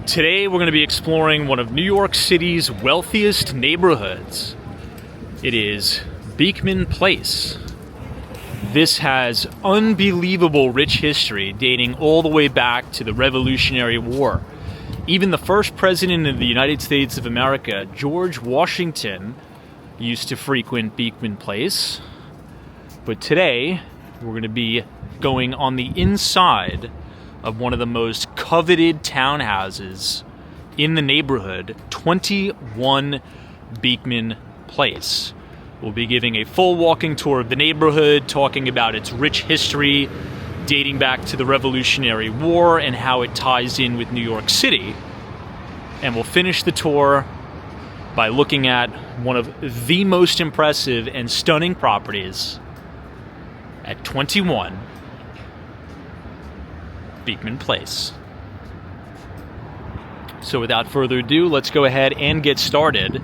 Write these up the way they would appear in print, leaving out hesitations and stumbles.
Today we're going to be exploring one of New York City's wealthiest neighborhoods. It is Beekman Place. This has unbelievable rich history dating all the way back to the Revolutionary War. Even the first president of the United States of America, George Washington, used to frequent Beekman Place. But today we're going to be going on the inside of one of the most coveted townhouses in the neighborhood, 21 Beekman Place. We'll be giving a full walking tour of the neighborhood, talking about its rich history dating back to the Revolutionary War and how it ties in with New York City. And we'll finish the tour by looking at one of the most impressive and stunning properties at 21 Beekman Place. So without further ado, let's go ahead and get started.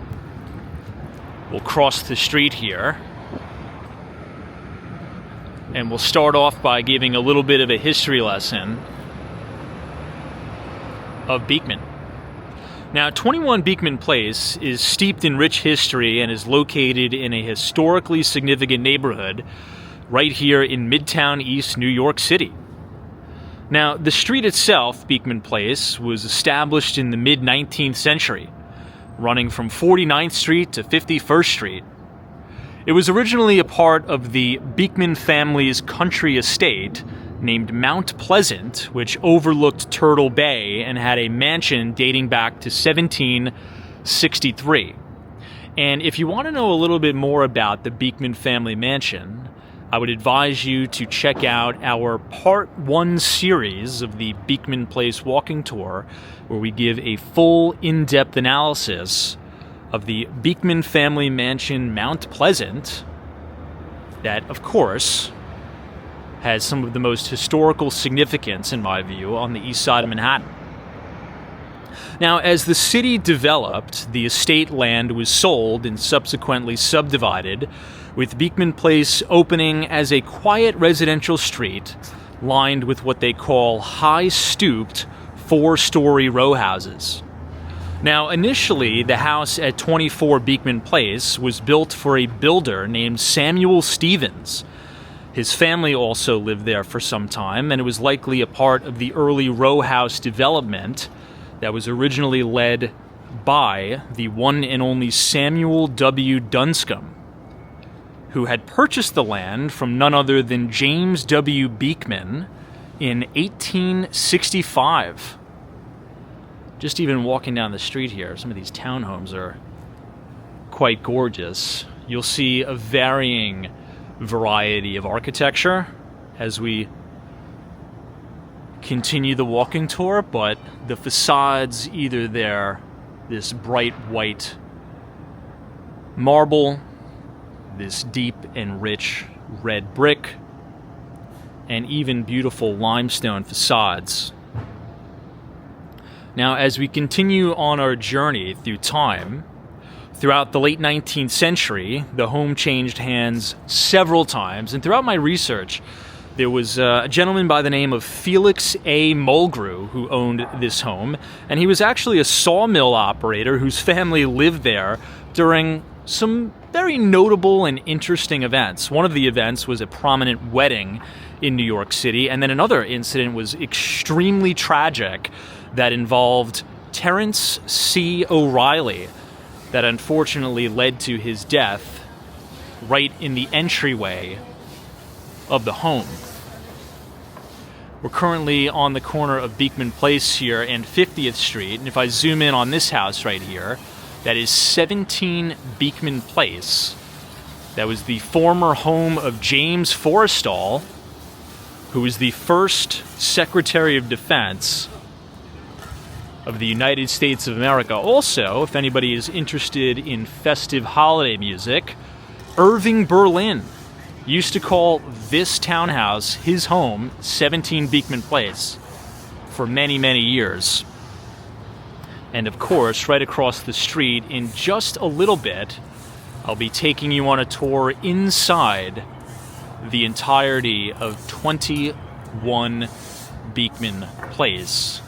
We'll cross the street here, and we'll start off by giving a little bit of a history lesson of Beekman. Now, 21 Beekman Place is steeped in rich history and is located in a historically significant neighborhood right here in Midtown East, New York City. Now, the street itself, Beekman Place, was established in the mid-19th century, running from 49th Street to 51st Street. It was originally a part of the Beekman family's country estate named Mount Pleasant, which overlooked Turtle Bay and had a mansion dating back to 1763. And if you want to know a little bit more about the Beekman family mansion, I would advise you to check out our Part 1 series of the Beekman Place walking tour, where we give a full, in-depth analysis of the Beekman family mansion Mount Pleasant that, of course, has some of the most historical significance, in my view, on the east side of Manhattan. Now, as the city developed, the estate land was sold and subsequently subdivided, with Beekman Place opening as a quiet residential street lined with what they call high-stooped four-story row houses. Now, initially, the house at 24 Beekman Place was built for a builder named Samuel Stevens. His family also lived there for some time, and it was likely a part of the early row house development that was originally led by the one and only Samuel W. Dunscombe, who had purchased the land from none other than James W. Beekman in 1865. Just even walking down the street here, some of these townhomes are quite gorgeous. You'll see a varying variety of architecture as we continue the walking tour, but the facades, either they're this bright white marble, this deep and rich red brick, and even beautiful limestone facades. Now, as we continue on our journey through time, throughout the late 19th century, the home changed hands several times, and throughout my research, there was a gentleman by the name of Felix A. Mulgrew who owned this home, and he was actually a sawmill operator whose family lived there during some very notable and interesting events. One of the events was a prominent wedding in New York City, and then another incident was extremely tragic that involved Terrence C. O'Reilly that unfortunately led to his death right in the entryway of the home. We're currently on the corner of Beekman Place here and 50th Street, and if I zoom in on this house right here, that is 17 Beekman Place. That was the former home of James Forrestal, who was the first Secretary of Defense of the United States of America. Also, if anybody is interested in festive holiday music, Irving Berlin used to call this townhouse his home, 17 Beekman Place, for many, many years. And of course, right across the street, in just a little bit, I'll be taking you on a tour inside the entirety of 21 Beekman Place.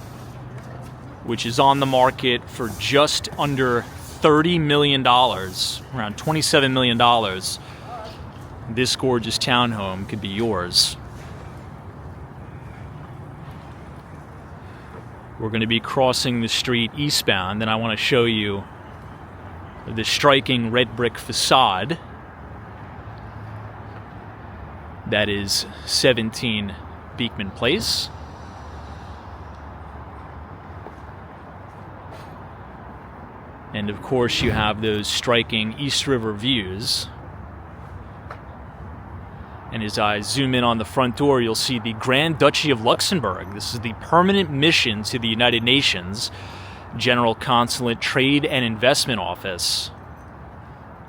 which is on the market for just under $30 million, around $27 million. This gorgeous townhome could be yours. We're going to be crossing the street eastbound, and I want to show you the striking red brick facade that is 17 Beekman Place. And of course you have those striking East River views. And as I zoom in on the front door, you'll see the Grand Duchy of Luxembourg. This is the permanent mission to the United Nations General Consulate Trade and Investment Office.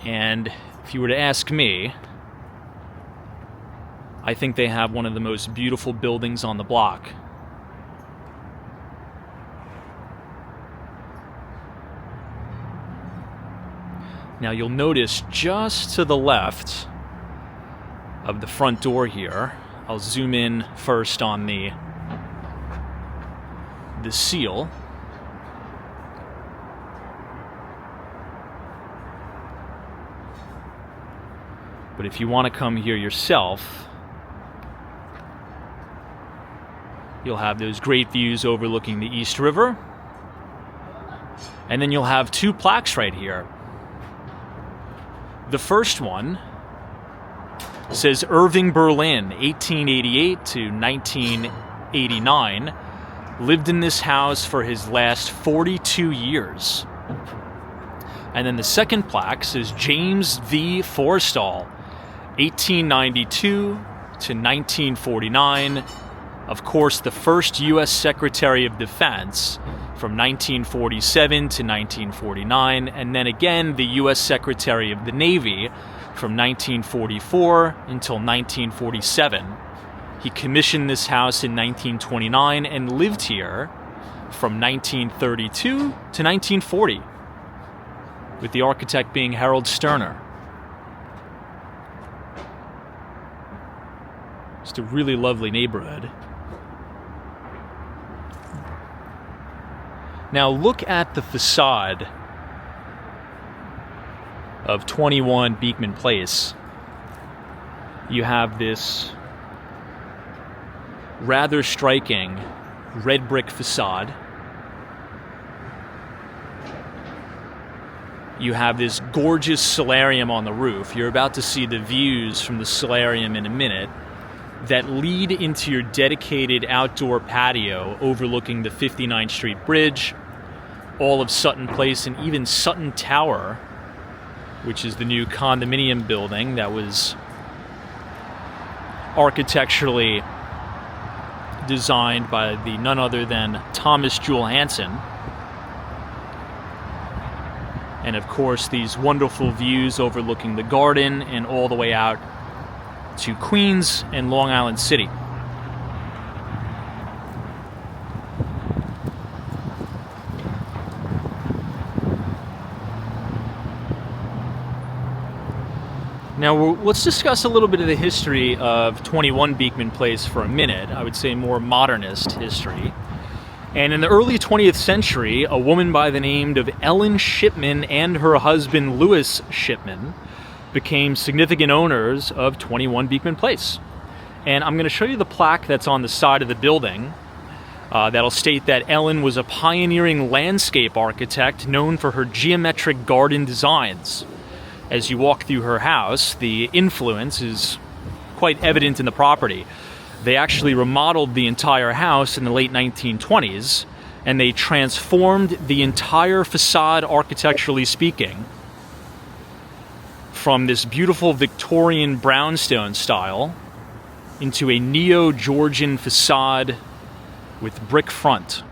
And if you were to ask me, I think they have one of the most beautiful buildings on the block. Now you'll notice just to the left of the front door here, I'll zoom in first on the seal. But if you want to come here yourself, you'll have those great views overlooking the East River. And then you'll have two plaques right here. The first one says Irving Berlin, 1888 to 1989, lived in this house for his last 42 years. And then the second plaque says James V. Forstall, 1892 to 1949. Of course, the first U.S. Secretary of Defense from 1947 to 1949, and then again the U.S. Secretary of the Navy from 1944 until 1947. He commissioned this house in 1929 and lived here from 1932 to 1940, with the architect being Harold Sterner. Just a really lovely neighborhood. Now look at the facade of 21 Beekman Place. You have this rather striking red brick facade. You have this gorgeous solarium on the roof. You're about to see the views from the solarium in a minute that lead into your dedicated outdoor patio overlooking the 59th Street Bridge, all of Sutton Place, and even Sutton Tower, which is the new condominium building that was architecturally designed by the none other than Thomas Jewel Hansen. And of course, these wonderful views overlooking the garden and all the way out to Queens and Long Island City. Now, let's discuss a little bit of the history of 21 Beekman Place for a minute. I would say more modernist history. And in the early 20th century, a woman by the name of Ellen Shipman and her husband Louis Shipman became significant owners of 21 Beekman Place. And I'm going to show you the plaque that's on the side of the building that'll state that Ellen was a pioneering landscape architect known for her geometric garden designs. As you walk through her house, the influence is quite evident in the property. They actually remodeled the entire house in the late 1920s, and they transformed the entire facade, architecturally speaking, from this beautiful Victorian brownstone style into a neo-Georgian facade with brick front.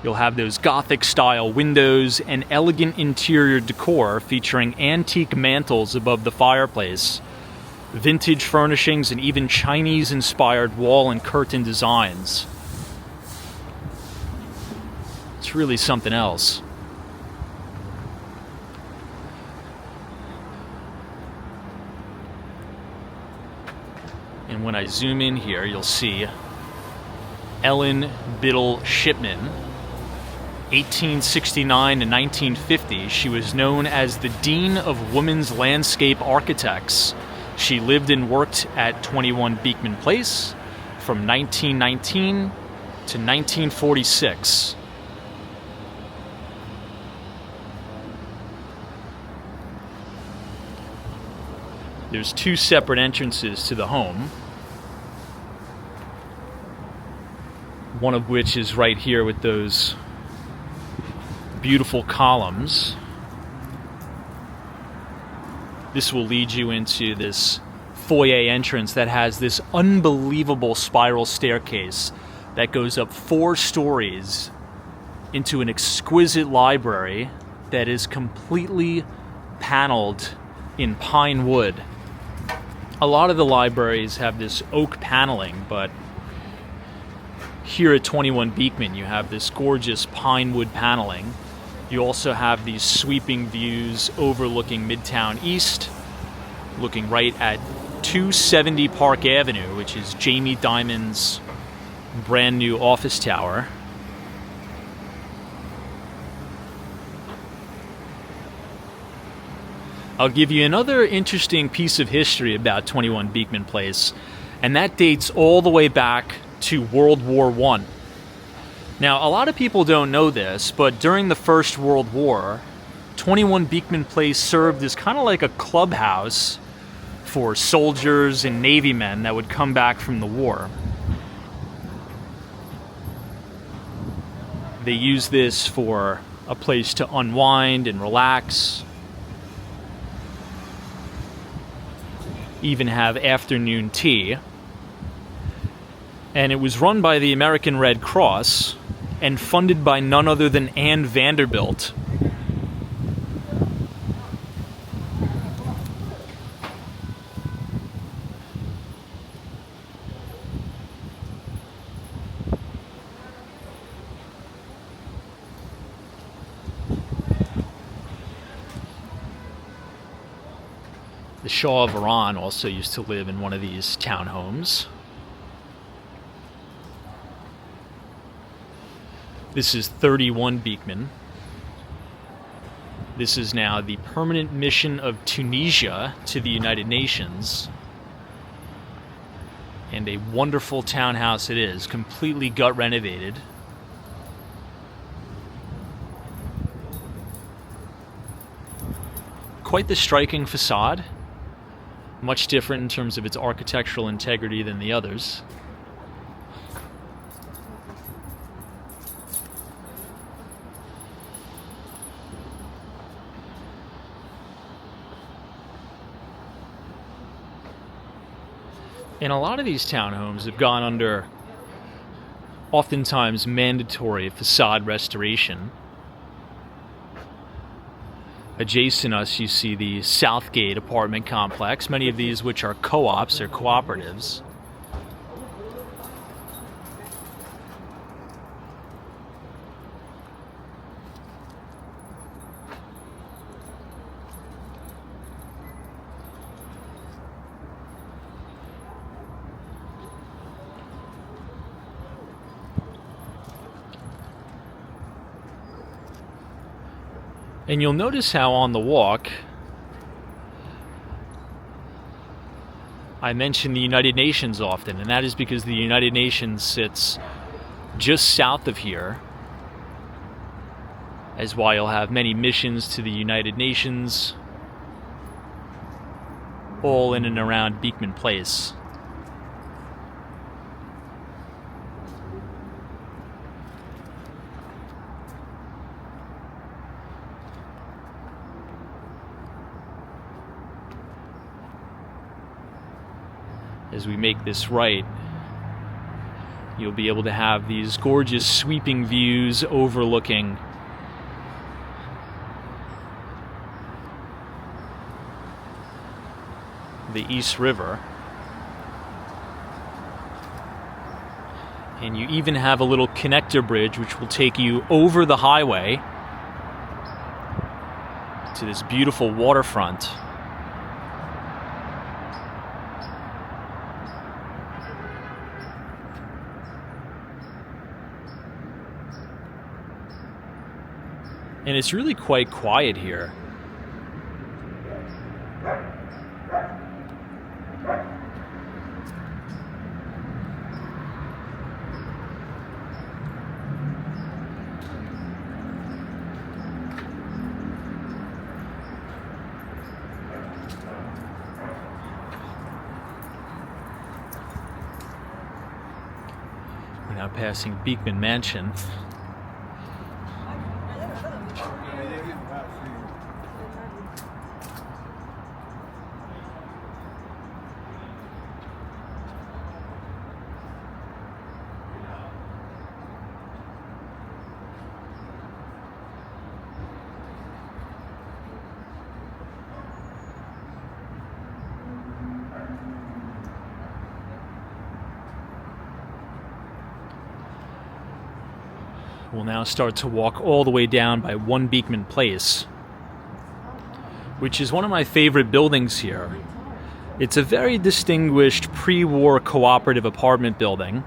You'll have those Gothic-style windows and elegant interior decor featuring antique mantels above the fireplace, vintage furnishings, and even Chinese-inspired wall and curtain designs. It's really something else. And when I zoom in here, you'll see Ellen Biddle Shipman 1869 to 1950, she was known as the Dean of Women's Landscape Architects. She lived and worked at 21 Beekman Place from 1919 to 1946. There's two separate entrances to the home, one of which is right here with those beautiful columns. This will lead you into this foyer entrance that has this unbelievable spiral staircase that goes up 4 stories into an exquisite library that is completely paneled in pine wood. A lot of the libraries have this oak paneling, but here at 21 Beekman you have this gorgeous pine wood paneling. You also have these sweeping views overlooking Midtown East, looking right at 270 Park Avenue, which is Jamie Dimon's brand new office tower. I'll give you another interesting piece of history about 21 Beekman Place, and that dates all the way back to World War I. Now, a lot of people don't know this, but during the First World War, 21 Beekman Place served as kind of like a clubhouse for soldiers and Navy men that would come back from the war. They used this for a place to unwind and relax, even have afternoon tea. And it was run by the American Red Cross and funded by none other than Anne Vanderbilt. The Shah of Iran also used to live in one of these townhomes. This is 31 Beekman. This is now the permanent mission of Tunisia to the United Nations. And a wonderful townhouse it is, completely gut renovated. Quite the striking facade. Much different in terms of its architectural integrity than the others. And a lot of these townhomes have gone under oftentimes mandatory facade restoration. Adjacent us, you see the Southgate apartment complex, many of these which are co-ops or cooperatives. And you'll notice how on the walk, I mention the United Nations often, and that is because the United Nations sits just south of here, as why you'll have many missions to the United Nations, all in and around Beekman Place. As we make this right, you'll be able to have these gorgeous sweeping views overlooking the East River. And you even have a little connector bridge which will take you over the highway to this beautiful waterfront. And it's really quite quiet here. We're now passing Beekman Mansion. We'll now start to walk all the way down by 1 Beekman Place, which is one of my favorite buildings here. It's a very distinguished pre-war cooperative apartment building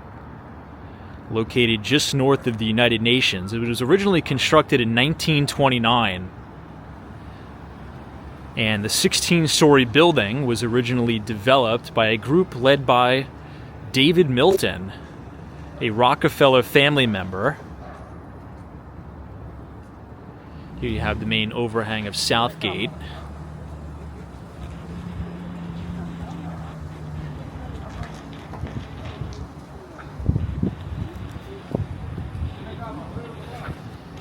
located just north of the United Nations. It was originally constructed in 1929, and the 16-story building was originally developed by a group led by David Milton, a Rockefeller family member. Here you have the main overhang of Southgate.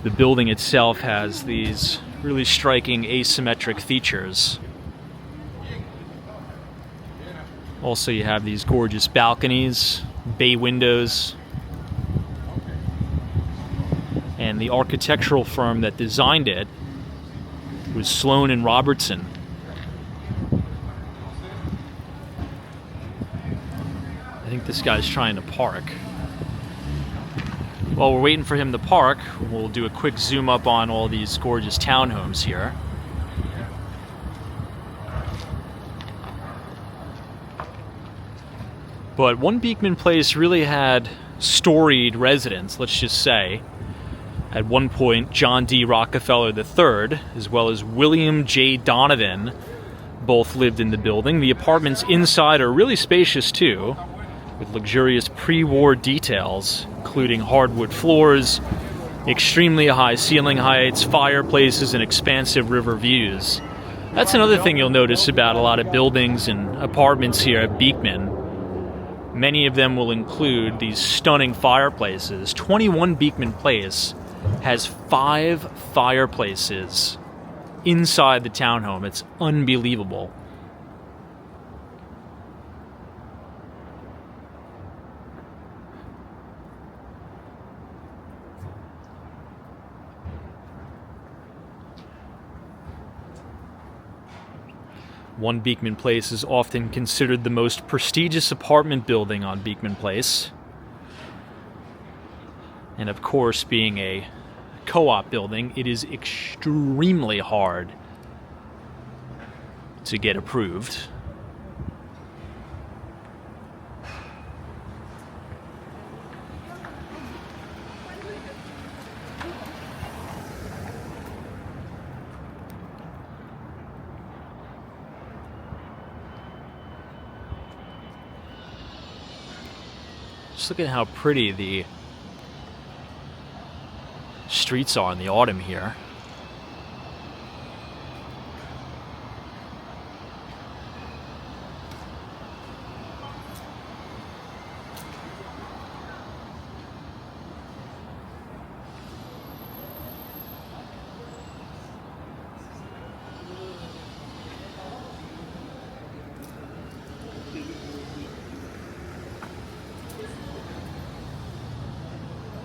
The building itself has these really striking asymmetric features. Also, you have these gorgeous balconies, bay windows, and the architectural firm that designed it was Sloan and Robertson. I think this guy's trying to park. While we're waiting for him to park, we'll do a quick zoom up on all these gorgeous townhomes here. But 1 Beekman Place really had storied residents, let's just say. At one point, John D. Rockefeller III, as well as William J. Donovan, both lived in the building. The apartments inside are really spacious too, with luxurious pre-war details, including hardwood floors, extremely high ceiling heights, fireplaces, and expansive river views. That's another thing you'll notice about a lot of buildings and apartments here at Beekman. Many of them will include these stunning fireplaces. 21 Beekman Place has 5 fireplaces inside the townhome. It's unbelievable. One Beekman Place is often considered the most prestigious apartment building on Beekman Place. And of course, being a co-op building, it is extremely hard to get approved. Just look at how pretty the streets are in the autumn here.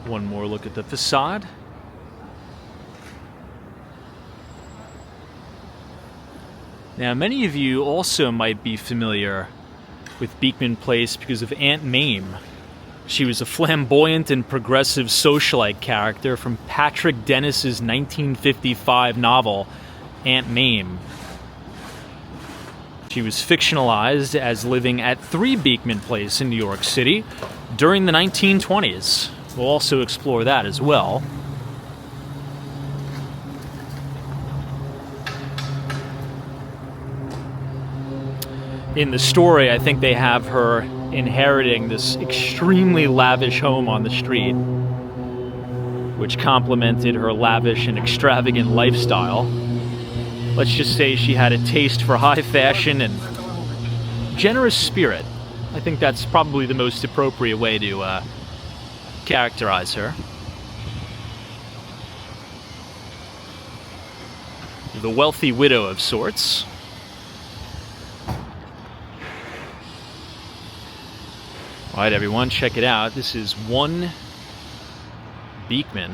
One more look at the facade. Now, many of you also might be familiar with Beekman Place because of Aunt Mame. She was a flamboyant and progressive socialite character from Patrick Dennis's 1955 novel, Aunt Mame. She was fictionalized as living at 3 Beekman Place in New York City during the 1920s. We'll also explore that as well. In the story, I think they have her inheriting this extremely lavish home on the street, which complemented her lavish and extravagant lifestyle. Let's just say she had a taste for high fashion and generous spirit. I think that's probably the most appropriate way to characterize her. The wealthy widow of sorts. All right, everyone, check it out. This is one Beekman.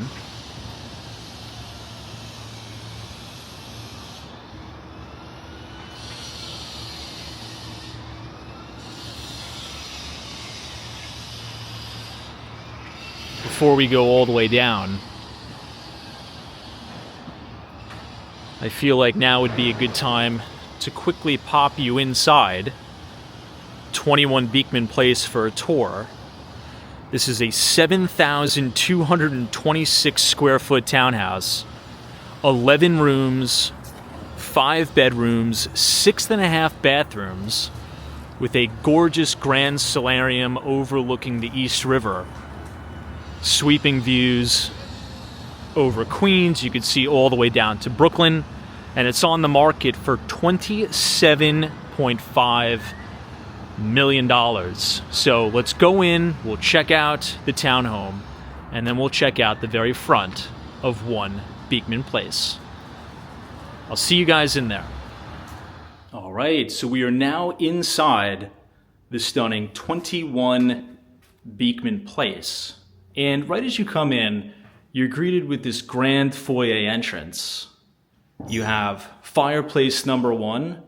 Before we go all the way down, I feel like now would be a good time to quickly pop you inside 21 Beekman Place for a tour. This is a 7,226 square foot townhouse, 11 rooms, 5 bedrooms, 6.5 bathrooms, with a gorgeous grand solarium overlooking the East River. Sweeping views over Queens. You can see all the way down to Brooklyn, and it's on the market for $27.5 million. So let's go in, we'll check out the townhome, and then we'll check out the very front of one Beekman Place. I'll see you guys in there. All right, so we are now inside the stunning 21 Beekman Place. And right as you come in, you're greeted with this grand foyer entrance. You have fireplace number 1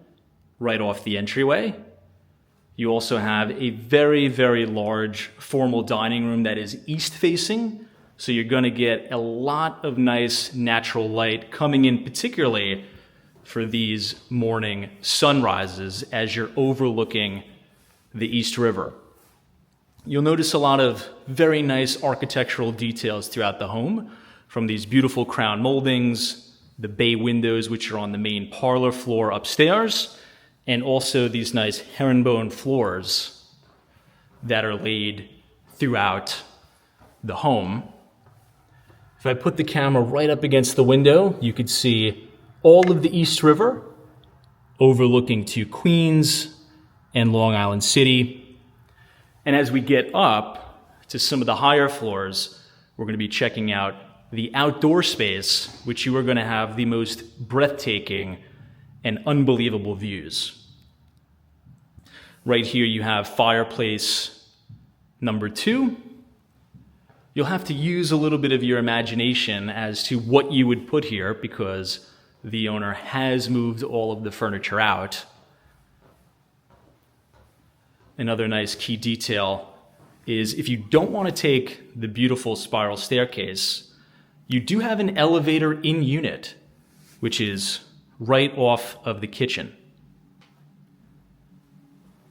right off the entryway. You also have a very, very large formal dining room that is east-facing, so you're going to get a lot of nice natural light coming in, particularly for these morning sunrises as you're overlooking the East River. You'll notice a lot of very nice architectural details throughout the home, from these beautiful crown moldings, the bay windows which are on the main parlor floor upstairs, and also these nice herringbone floors that are laid throughout the home. If I put the camera right up against the window, you could see all of the East River overlooking to Queens and Long Island City. And as we get up to some of the higher floors, we're going to be checking out the outdoor space, which you are going to have the most breathtaking and unbelievable views. Right here you have fireplace number 2. You'll have to use a little bit of your imagination as to what you would put here, because the owner has moved all of the furniture out. Another nice key detail is if you don't want to take the beautiful spiral staircase, you do have an elevator in unit, which is right off of the kitchen.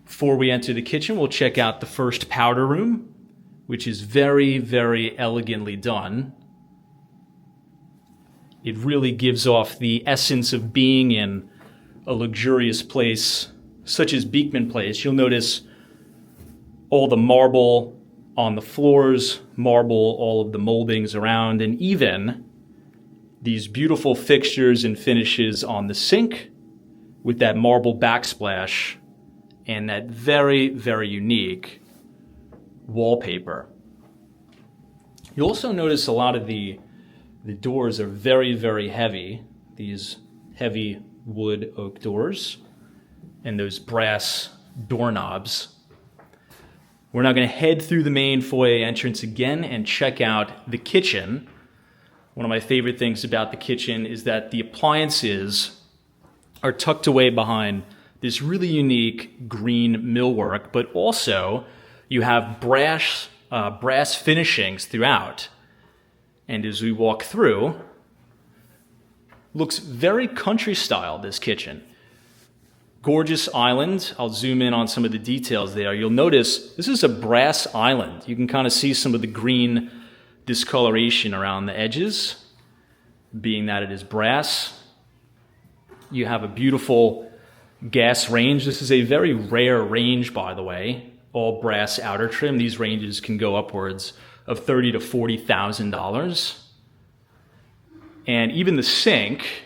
Before we enter the kitchen, we'll check out the first powder room, which is very, very elegantly done. It really gives off the essence of being in a luxurious place such as Beekman Place. You'll notice all the marble on the floors, marble all of the moldings around, and even these beautiful fixtures and finishes on the sink with that marble backsplash and that very, very unique wallpaper. You'll also notice a lot of the doors are very, very heavy, these heavy wood oak doors and those brass doorknobs. We're now going to head through the main foyer entrance again and check out the kitchen. One of my favorite things about the kitchen is that the appliances are tucked away behind this really unique green millwork, but also you have brass finishings throughout. And as we walk through, looks very country style, this kitchen. Gorgeous island. I'll zoom in on some of the details there. You'll notice this is a brass island. You can kind of see some of the green discoloration around the edges, being that it is brass. You have a beautiful gas range. This is a very rare range, by the way, all brass outer trim. These ranges can go upwards of $30,000 to $40,000. And even the sink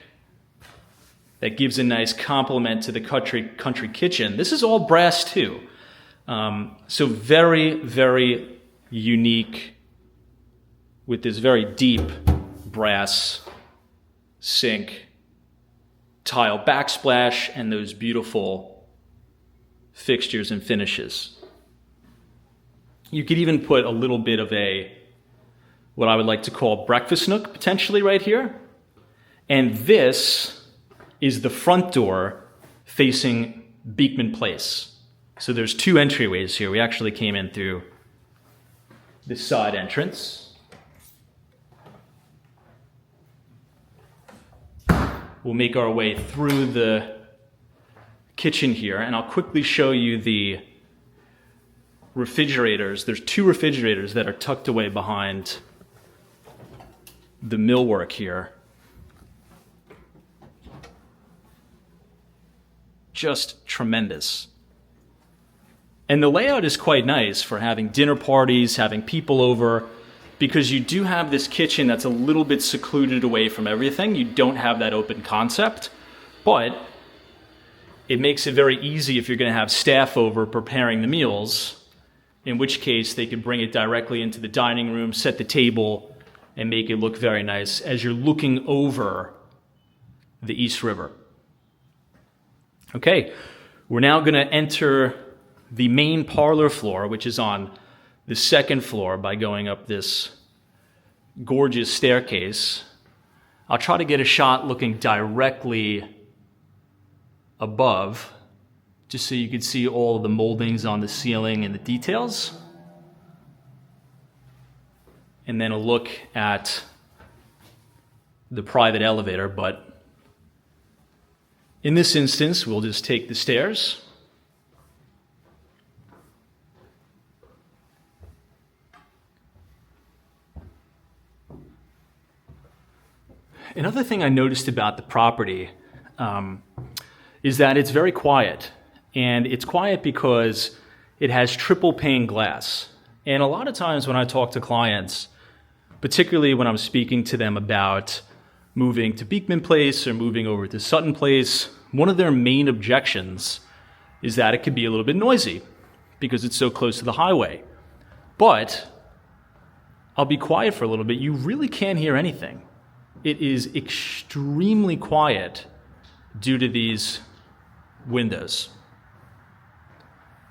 that gives a nice complement to the country kitchen, this is all brass too. So very, very unique with this very deep brass sink, tile backsplash, and those beautiful fixtures and finishes. You could even put a little bit of what I would like to call breakfast nook potentially right here. And this is the front door facing Beekman Place. So there's two entryways here. We actually came in through this side entrance. We'll make our way through the kitchen here, and I'll quickly show you the refrigerators. There's two refrigerators that are tucked away behind the millwork here. Just tremendous. And the layout is quite nice for having dinner parties, having people over, because you do have this kitchen that's a little bit secluded away from everything. You don't have that open concept, but it makes it very easy if you're going to have staff over preparing the meals, in which case they can bring it directly into the dining room, set the table, and make it look very nice as you're looking over the East River. Okay, we're now going to enter the main parlor floor, which is on the second floor, by going up this gorgeous staircase. I'll try to get a shot looking directly above, just so you can see all of the moldings on the ceiling and the details. And then a look at the private elevator, but in this instance, we'll just take the stairs. Another thing I noticed about the property is that it's very quiet. And it's quiet because it has triple pane glass. And a lot of times when I talk to clients, particularly when I'm speaking to them about moving to Beekman Place or moving over to Sutton Place, one of their main objections is that it can be a little bit noisy because it's so close to the highway. But I'll be quiet for a little bit. You really can't hear anything. It is extremely quiet due to these windows.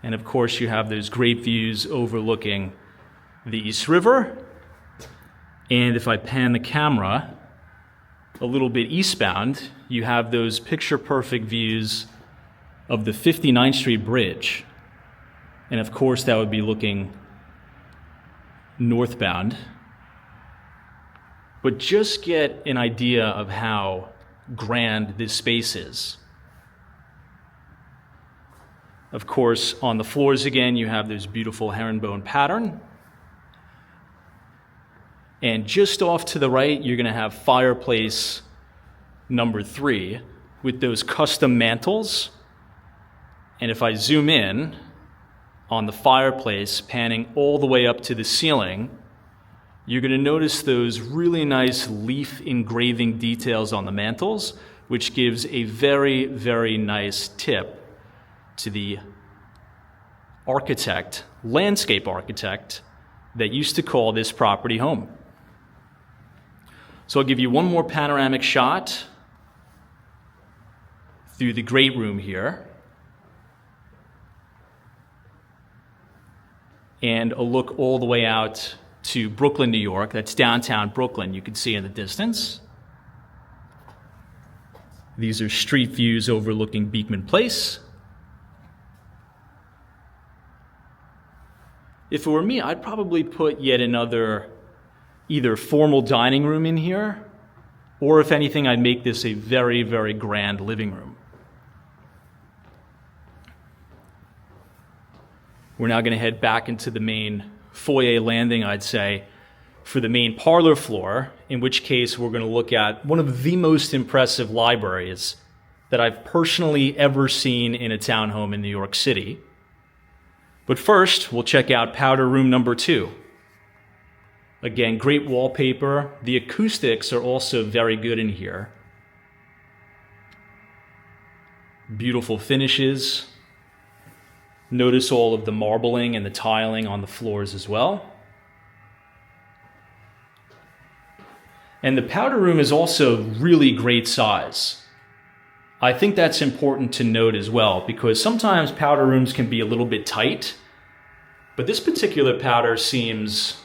And of course, you have those great views overlooking the East River. And if I pan the camera a little bit eastbound, you have those picture-perfect views of the 59th Street Bridge. And of course, that would be looking northbound. But just get an idea of how grand this space is. Of course, on the floors again, you have this beautiful herringbone pattern. And just off to the right, you're going to have fireplace number 3 with those custom mantles. And if I zoom in on the fireplace, panning all the way up to the ceiling, you're going to notice those really nice leaf engraving details on the mantles, which gives a very, very nice tip to the architect, landscape architect, that used to call this property home. So I'll give you one more panoramic shot through the great room here, and a look all the way out to Brooklyn, New York. That's downtown Brooklyn, you can see in the distance. These are street views overlooking Beekman Place. If it were me, I'd probably put yet another either formal dining room in here, or if anything, I'd make this a very, very grand living room. We're now going to head back into the main foyer landing, I'd say, for the main parlor floor, in which case we're going to look at one of the most impressive libraries that I've personally ever seen in a townhome in New York City. But first, we'll check out powder room number 2. Again, great wallpaper. The acoustics are also very good in here. Beautiful finishes. Notice all of the marbling and the tiling on the floors as well. And the powder room is also really great size. I think that's important to note as well, because sometimes powder rooms can be a little bit tight, but this particular powder seems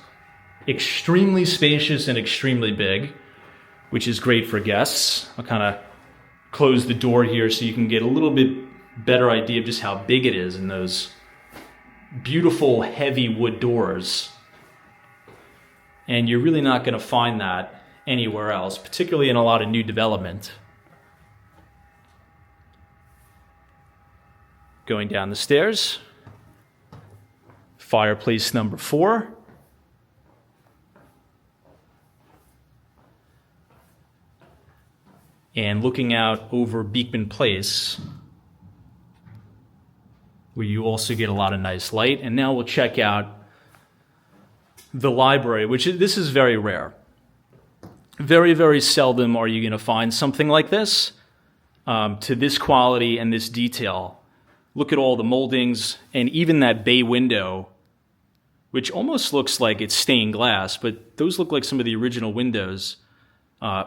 extremely spacious and extremely big, which is great for guests. I'll kind of close the door here so you can get a little bit better idea of just how big it is in those beautiful heavy wood doors. And you're really not going to find that anywhere else, particularly in a lot of new development. Going down the stairs, fireplace number 4. And looking out over Beekman Place, where you also get a lot of nice light. And now we'll check out the library, this is very rare. Very, very seldom are you going to find something like this to this quality and this detail. Look at all the moldings and even that bay window, which almost looks like it's stained glass, but those look like some of the original windows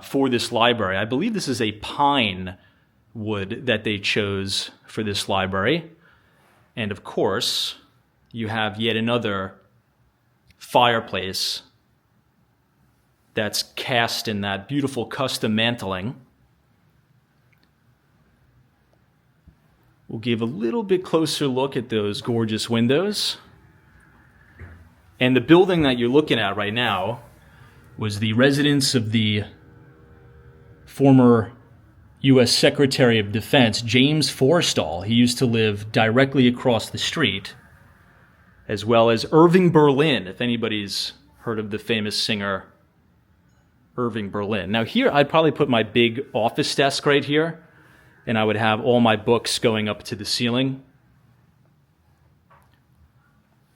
for this library. I believe this is a pine wood that they chose for this library. And of course, you have yet another fireplace that's cast in that beautiful custom mantling. We'll give a little bit closer look at those gorgeous windows. And the building that you're looking at right now was the residence of the former U.S. Secretary of Defense, James Forrestal. He used to live directly across the street, as well as Irving Berlin, if anybody's heard of the famous singer Irving Berlin. Now here, I'd probably put my big office desk right here, and I would have all my books going up to the ceiling.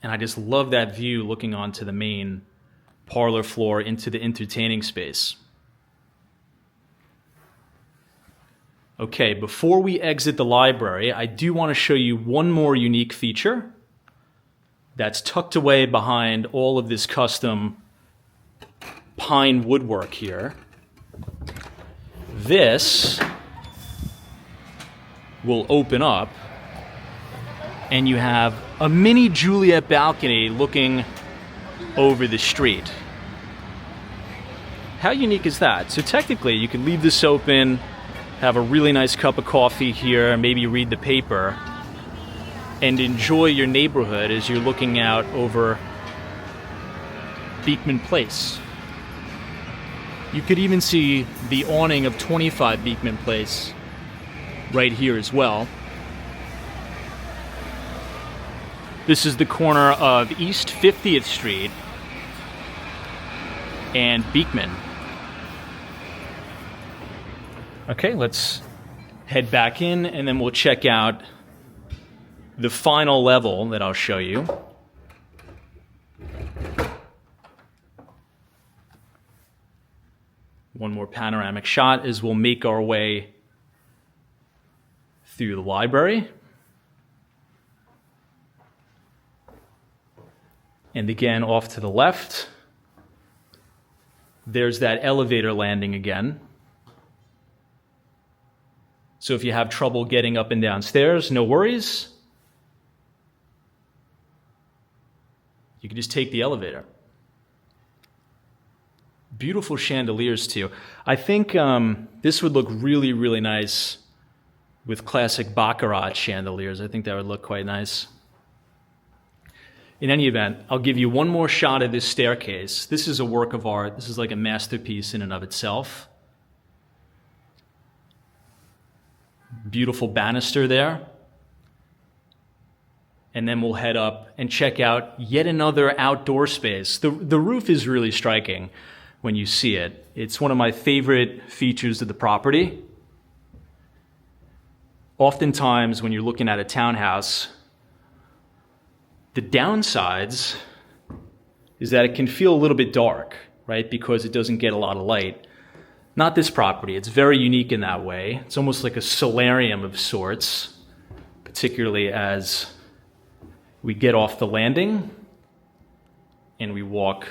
And I just love that view looking onto the main parlor floor into the entertaining space. Okay, before we exit the library, I do want to show you one more unique feature that's tucked away behind all of this custom pine woodwork here. This will open up, and you have a mini Juliet balcony looking over the street. How unique is that? So technically, you could leave this open, have a really nice cup of coffee here, maybe read the paper, and enjoy your neighborhood as you're looking out over Beekman Place. You could even see the awning of 25 Beekman Place right here as well. This is the corner of East 50th Street and Beekman. Okay, let's head back in, and then we'll check out the final level that I'll show you. One more panoramic shot as we'll make our way through the library. And again, off to the left, there's that elevator landing again. So if you have trouble getting up and down stairs, no worries. You can just take the elevator. Beautiful chandeliers too. I think this would look really, really nice with classic Baccarat chandeliers. I think that would look quite nice. In any event, I'll give you one more shot of this staircase. This is a work of art. This is like a masterpiece in and of itself. Beautiful banister there. And then we'll head up and check out yet another outdoor space. The roof is really striking when you see it. It's one of my favorite features of the property. Oftentimes when you're looking at a townhouse, the downsides is that it can feel a little bit dark, right? Because it doesn't get a lot of light. Not this property. It's very unique in that way. It's almost like a solarium of sorts, particularly as we get off the landing and we walk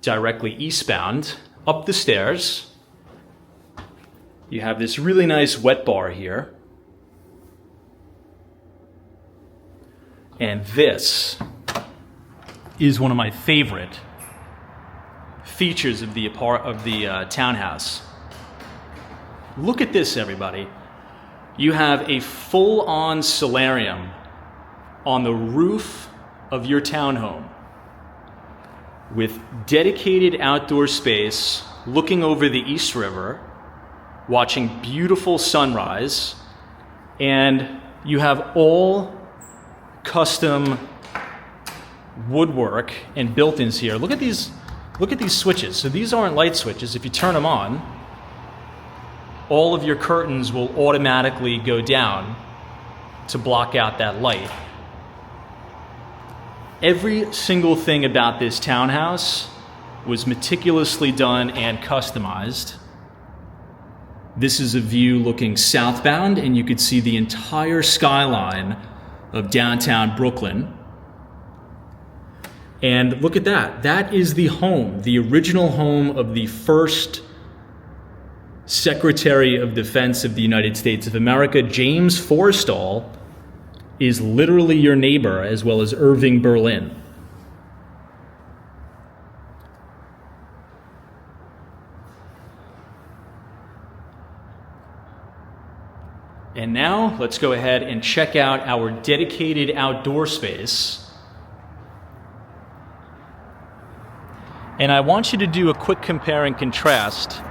directly eastbound up the stairs. You have this really nice wet bar here. And this is one of my favorite features of the townhouse. Look at this, everybody. You have a full-on solarium on the roof of your townhome with dedicated outdoor space looking over the East River, watching beautiful sunrise, and you have all custom woodwork and built-ins here. Look at these switches. So these aren't light switches. If you turn them on, all of your curtains will automatically go down to block out that light. Every single thing about this townhouse was meticulously done and customized. This is a view looking southbound, and you could see the entire skyline of downtown Brooklyn. And look at that. That is the home, the original home of the first Secretary of Defense of the United States of America. James Forrestal is literally your neighbor, as well as Irving Berlin. And now let's go ahead and check out our dedicated outdoor space. And I want you to do a quick compare and contrast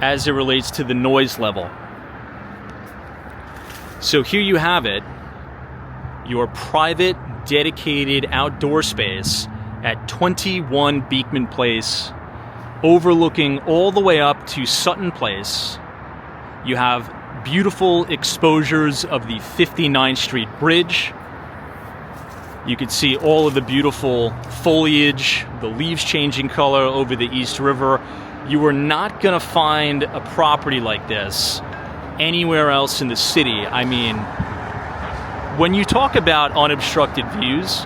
as it relates to the noise level. So here you have it, your private, dedicated outdoor space at 21 Beekman Place, overlooking all the way up to Sutton Place. You have beautiful exposures of the 59th Street Bridge. You can see all of the beautiful foliage, the leaves changing color over the East River. You are not going to find a property like this anywhere else in the city. I mean, when you talk about unobstructed views,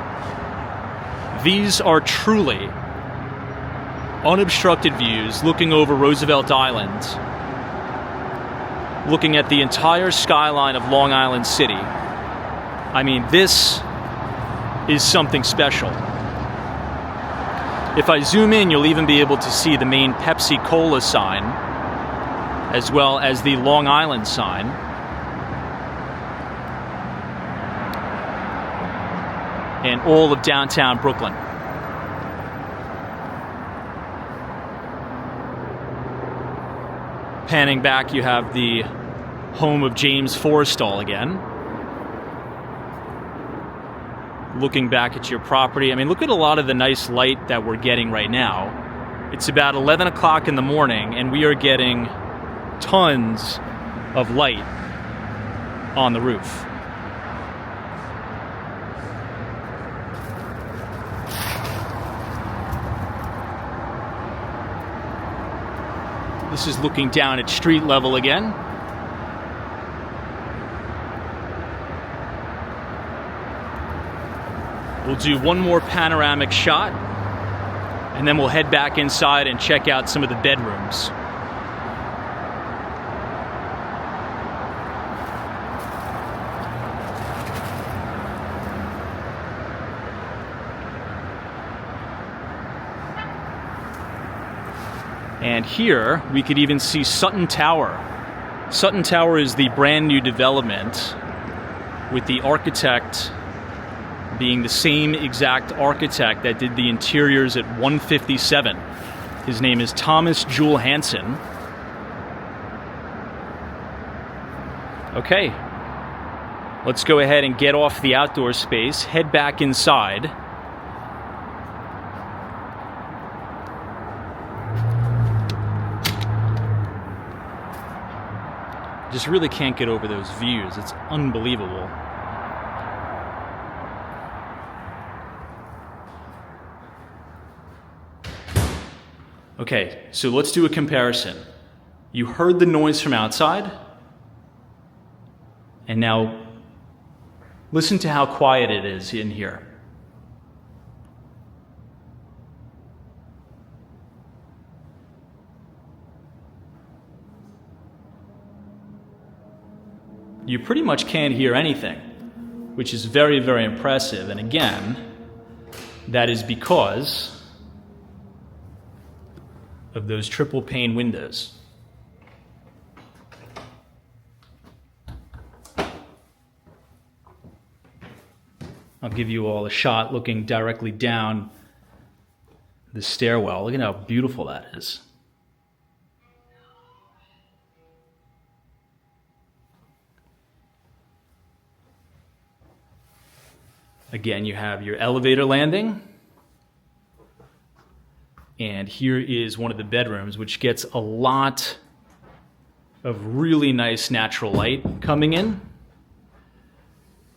these are truly unobstructed views looking over Roosevelt Island, looking at the entire skyline of Long Island City. I mean, this is something special. If I zoom in, you'll even be able to see the main Pepsi Cola sign, as well as the Long Island sign. And all of downtown Brooklyn. Panning back, you have the home of James Forrestal again. Looking back at your property, I mean, look at a lot of the nice light that we're getting right now. It's about 11 o'clock in the morning, and we are getting tons of light on the roof. This is looking down at street level again. We'll do one more panoramic shot, and then we'll head back inside and check out some of the bedrooms. And here we could even see Sutton Tower. Sutton Tower is the brand new development, with the architect being the same exact architect that did the interiors at 157. His name is Thomas Jewel Hansen. Okay, let's go ahead and get off the outdoor space, head back inside. Just really can't get over those views. It's unbelievable. Okay, so let's do a comparison. You heard the noise from outside, and now listen to how quiet it is in here. You pretty much can't hear anything, which is very, very impressive. And again, that is because of those triple pane windows. I'll give you all a shot looking directly down the stairwell. Look at how beautiful that is. Again, you have your elevator landing. And here is one of the bedrooms, which gets a lot of really nice natural light coming in.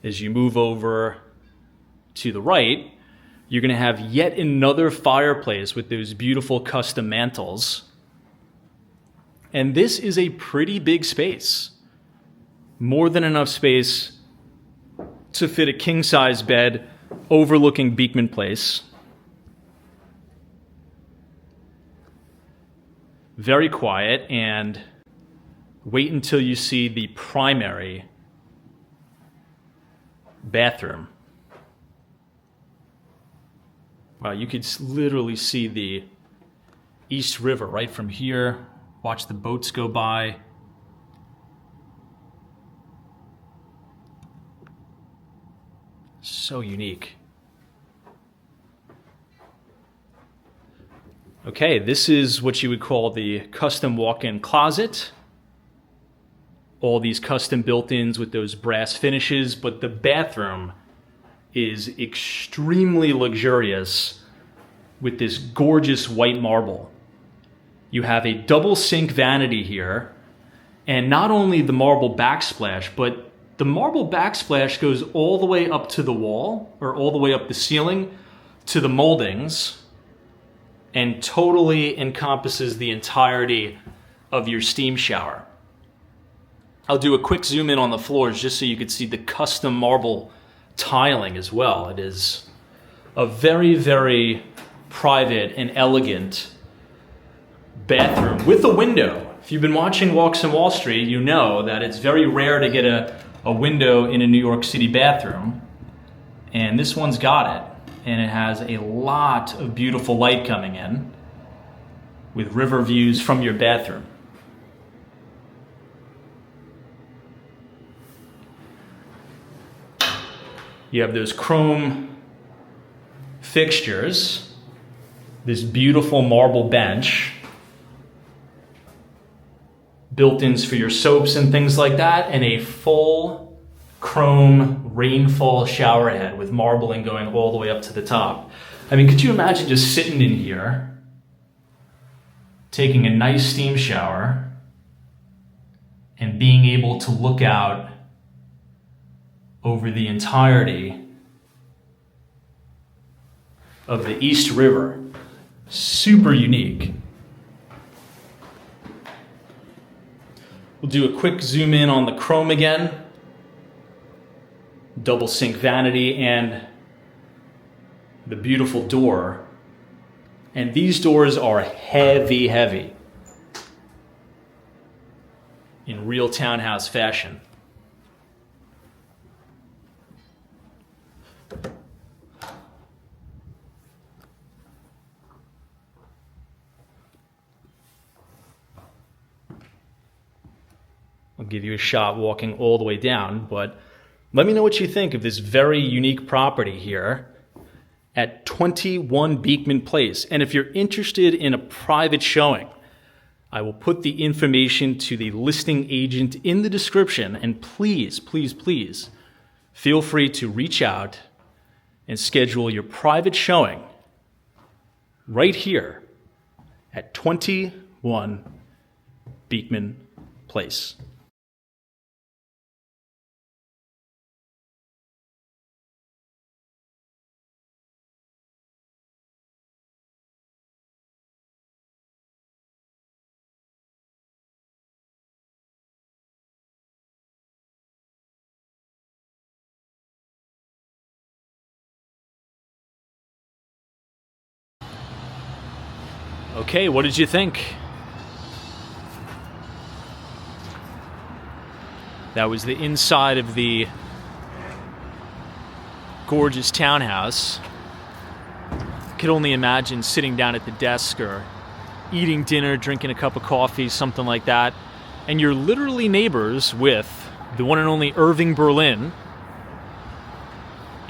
As you move over to the right, you're going to have yet another fireplace with those beautiful custom mantles. And this is a pretty big space. More than enough space to fit a king-size bed overlooking Beekman Place. Very quiet, and wait until you see the primary bathroom. Wow, you could literally see the East River right from here. Watch the boats go by. So unique. Okay, this is what you would call the custom walk-in closet. All these custom built-ins with those brass finishes, but the bathroom is extremely luxurious with this gorgeous white marble. You have a double sink vanity here, and not only the marble backsplash, but the marble backsplash goes all the way up to the wall, or all the way up the ceiling to the moldings, and totally encompasses the entirety of your steam shower. I'll do a quick zoom in on the floors just so you can see the custom marble tiling as well. It is a very, very private and elegant bathroom with a window. If you've been watching Walks on Wall Street, you know that it's very rare to get a window in a New York City bathroom. And this one's got it. And it has a lot of beautiful light coming in with river views from your bathroom. You have those chrome fixtures, this beautiful marble bench, built-ins for your soaps and things like that, and a full chrome rainfall shower head with marbling going all the way up to the top. I mean, could you imagine just sitting in here, taking a nice steam shower, and being able to look out over the entirety of the East River? Super unique. We'll do a quick zoom in on the chrome again. Double sink vanity and the beautiful door. And these doors are heavy, heavy in real townhouse fashion. I'll give you a shot walking all the way down, but let me know what you think of this very unique property here at 21 Beekman Place. And if you're interested in a private showing, I will put the information to the listing agent in the description. And please, please, please feel free to reach out and schedule your private showing right here at 21 Beekman Place. Okay, what did you think? That was the inside of the gorgeous townhouse. I could only imagine sitting down at the desk or eating dinner, drinking a cup of coffee, something like that. And you're literally neighbors with the one and only Irving Berlin,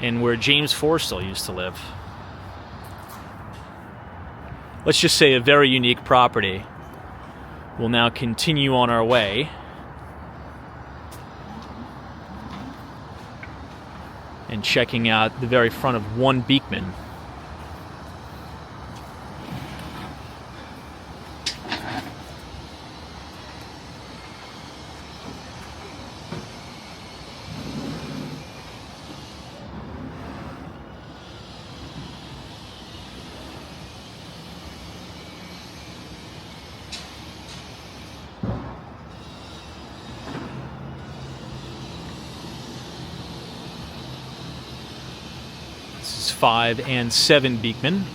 and where James Forrestal used to live. Let's just say a very unique property. We'll now continue on our way and checking out the very front of One Beekman. This is 5 and 7 Beekman.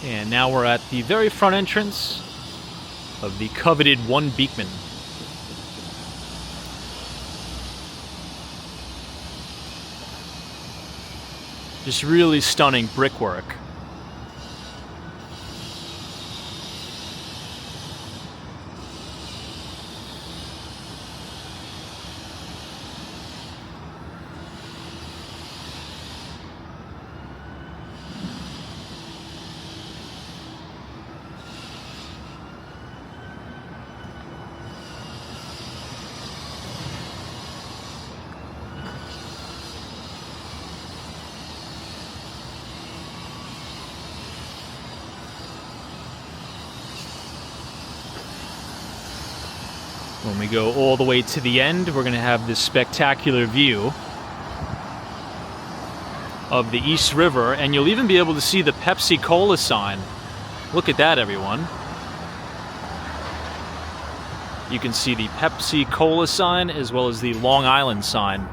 And now we're at the very front entrance of the coveted One Beekman. Just really stunning brickwork. When we go all the way to the end, we're going to have this spectacular view of the East River, and you'll even be able to see the Pepsi Cola sign. Look at that, everyone. You can see the Pepsi Cola sign as well as the Long Island sign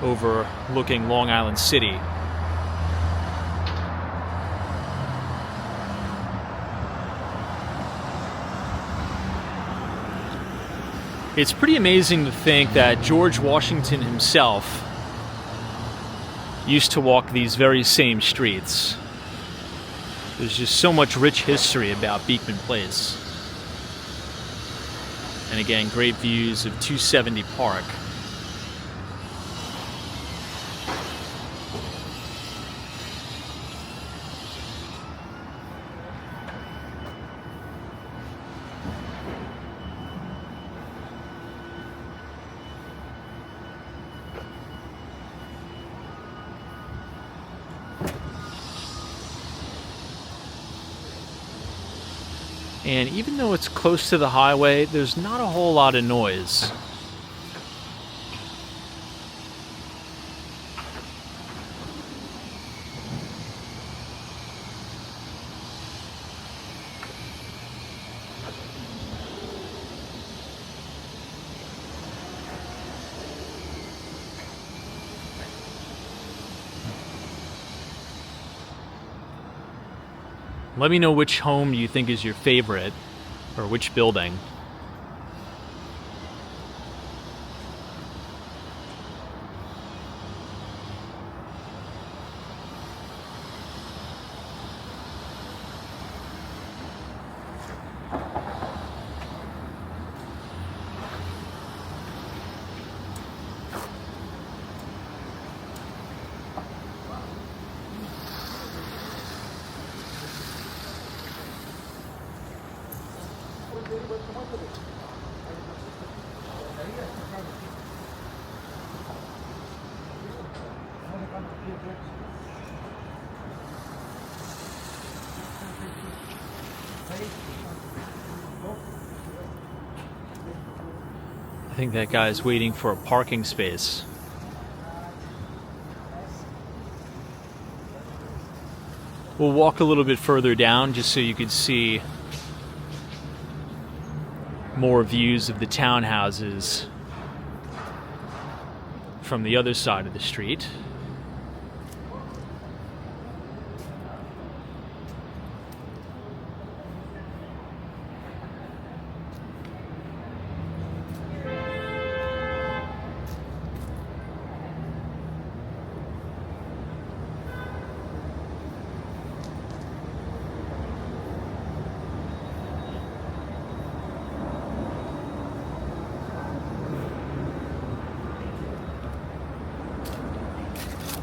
overlooking Long Island City. It's pretty amazing to think that George Washington himself used to walk these very same streets. There's just so much rich history about Beekman Place. And again, great views of 270 Park. And even though it's close to the highway, there's not a whole lot of noise. Let me know which home you think is your favorite, or which building. I think that guy's waiting for a parking space. We'll walk a little bit further down just so you can see more views of the townhouses from the other side of the street.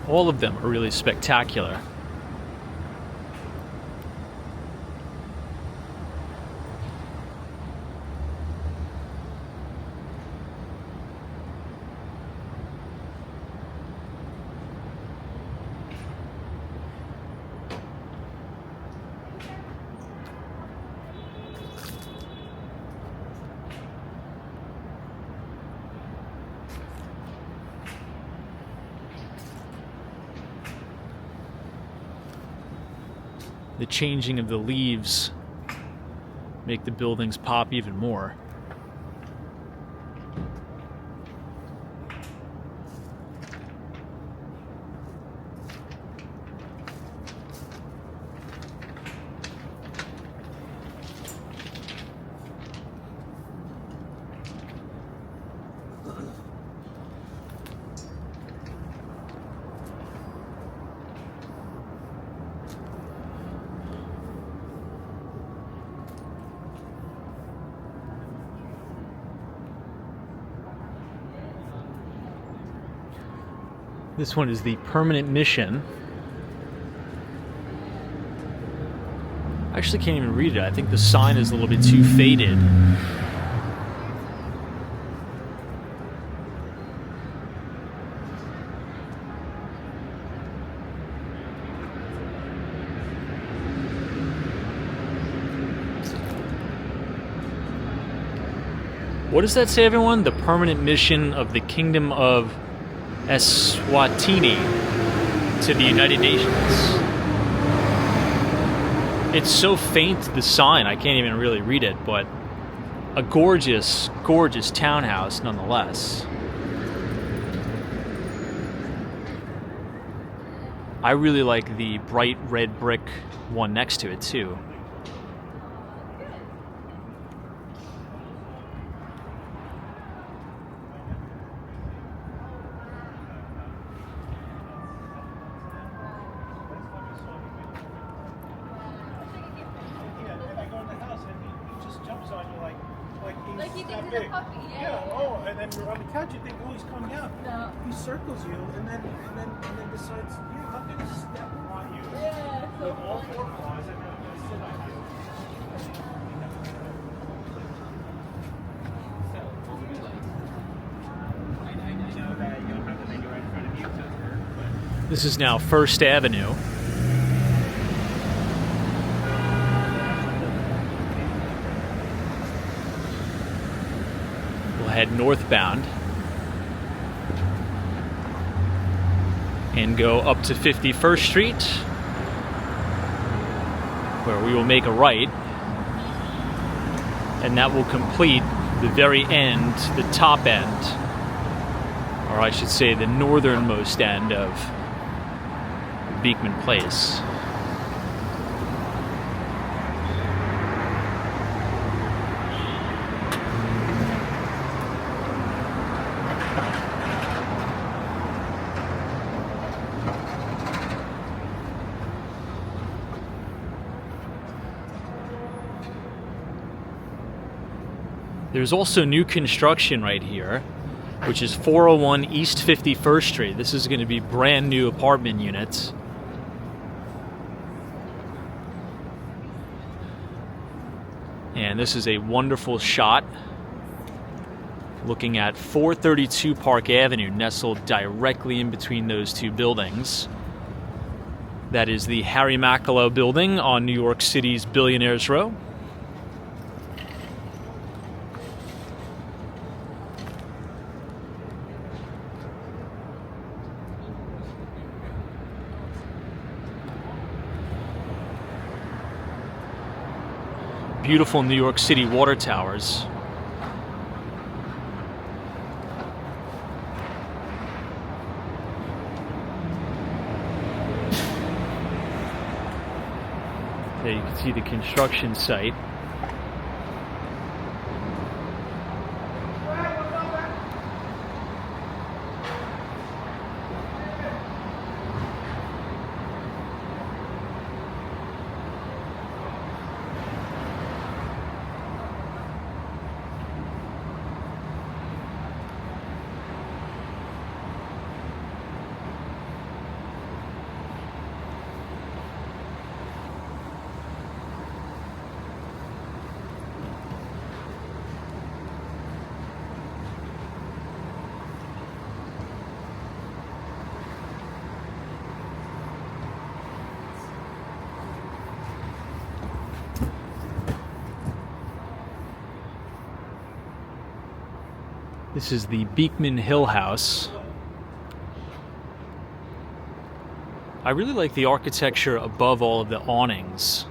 All of them are really spectacular. The changing of the leaves make the buildings pop even more. This one is the permanent mission. I actually can't even read it. I think the sign is a little bit too faded. What does that say, everyone? The permanent mission of the Kingdom of Eswatini to the United Nations. It's so faint, the sign, I can't even really read it, but a gorgeous, gorgeous townhouse nonetheless. I really like the bright red brick one next to it too. Circles you and then decides, yeah, I'm gonna step on you. Yeah, so with all four claws, I'm gonna sit on you. I know that you don't have the menu right in front of you, but this is now First Avenue. We'll head northbound and go up to 51st Street, where we will make a right, and that will complete the very end, the top end, or I should say the northernmost end of Beekman Place. There's also new construction right here, which is 401 East 51st Street. This is going to be brand new apartment units. And this is a wonderful shot looking at 432 Park Avenue, nestled directly in between those two buildings. That is the Harry Mackellow building on New York City's Billionaires Row. beautiful New York City water towers. There you can see the construction site. This is the Beekman Hill House. I really like the architecture above all of the awnings.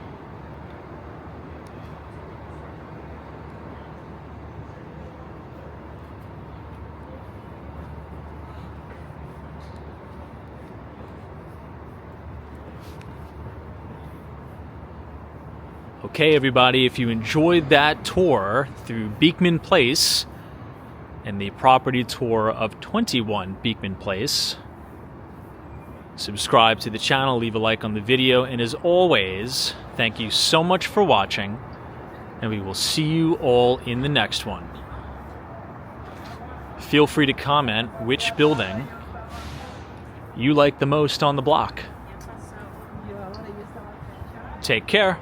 Okay, everybody, if you enjoyed that tour through Beekman Place and the property tour of 21 Beekman Place, subscribe to the channel, leave a like on the video, and as always, thank you so much for watching, and we will see you all in the next one. Feel free to comment which building you like the most on the block. Take care.